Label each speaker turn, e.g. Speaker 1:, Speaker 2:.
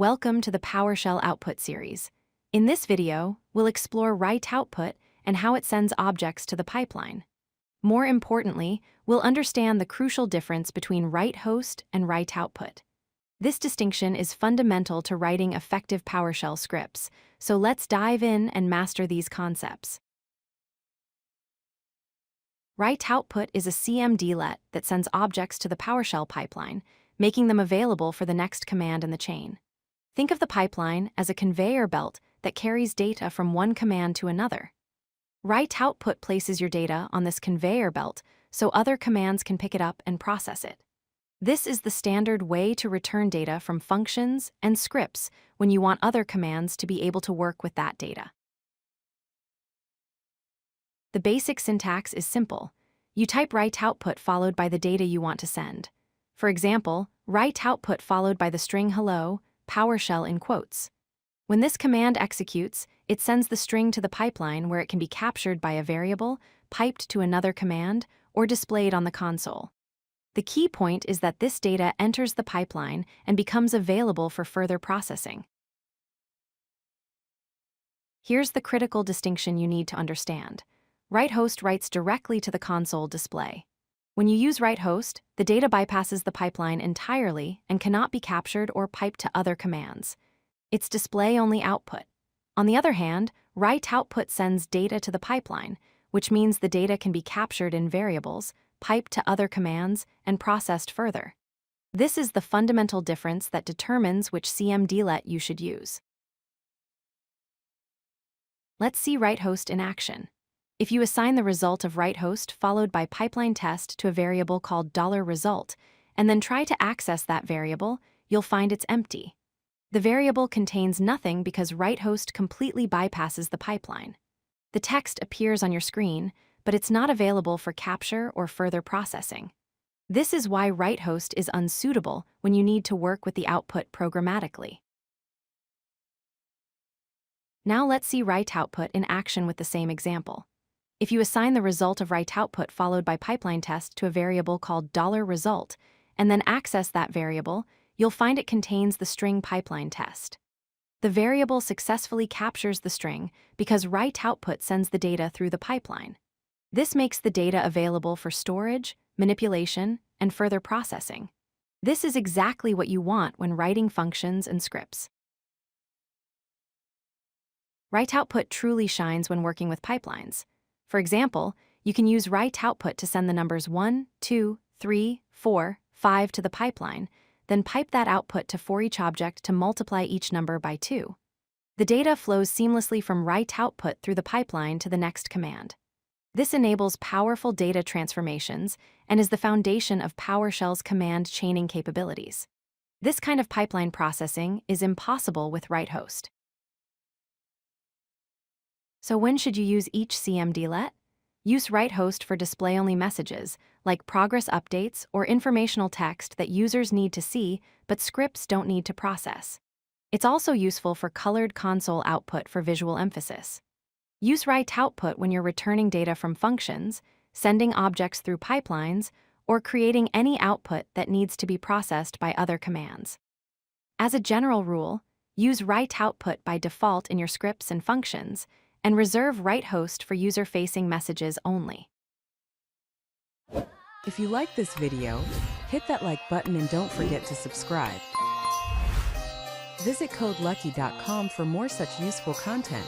Speaker 1: Welcome to the PowerShell output series. In this video, we'll explore write output and how it sends objects to the pipeline. More importantly, we'll understand the crucial difference between write host and write output. This distinction is fundamental to writing effective PowerShell scripts, so let's dive in and master these concepts. Write output is a CMDlet that sends objects to the PowerShell pipeline, making them available for the next command in the chain. Think of the pipeline as a conveyor belt that carries data from one command to another. Write output places your data on this conveyor belt so other commands can pick it up and process it. This is the standard way to return data from functions and scripts when you want other commands to be able to work with that data. The basic syntax is simple. You type write output followed by the data you want to send. For example, write output followed by the string hello, PowerShell in quotes. When this command executes, it sends the string to the pipeline where it can be captured by a variable, piped to another command, or displayed on the console. The key point is that this data enters the pipeline and becomes available for further processing. Here's the critical distinction you need to understand. Write host writes directly to the console display. When you use write host, the data bypasses the pipeline entirely and cannot be captured or piped to other commands. It's display-only output. On the other hand, write output sends data to the pipeline, which means the data can be captured in variables, piped to other commands, and processed further. This is the fundamental difference that determines which CMDlet you should use. Let's see write host in action. If you assign the result of write host followed by pipeline test to a variable called $result, and then try to access that variable, you'll find it's empty. The variable contains nothing because write host completely bypasses the pipeline. The text appears on your screen, but it's not available for capture or further processing. This is why write host is unsuitable when you need to work with the output programmatically. Now let's see write output in action with the same example. If you assign the result of write output followed by pipeline test to a variable called $result, and then access that variable, you'll find it contains the string pipeline test. The variable successfully captures the string because write output sends the data through the pipeline. This makes the data available for storage, manipulation, and further processing. This is exactly what you want when writing functions and scripts. Write output truly shines when working with pipelines. For example, you can use write output to send the numbers 1, 2, 3, 4, 5 to the pipeline, then pipe that output to for each object to multiply each number by 2. The data flows seamlessly from write output through the pipeline to the next command. This enables powerful data transformations and is the foundation of PowerShell's command chaining capabilities. This kind of pipeline processing is impossible with write host. So when should you use each CMDlet? Use write host for display-only messages, like progress updates or informational text that users need to see but scripts don't need to process. It's also useful for colored console output for visual emphasis. Use write output when you're returning data from functions, sending objects through pipelines, or creating any output that needs to be processed by other commands. As a general rule, use write output by default in your scripts and functions, and reserve write host for user-facing messages only.
Speaker 2: If you like this video, hit that like button and don't forget to subscribe. Visit codelucky.com for more such useful content.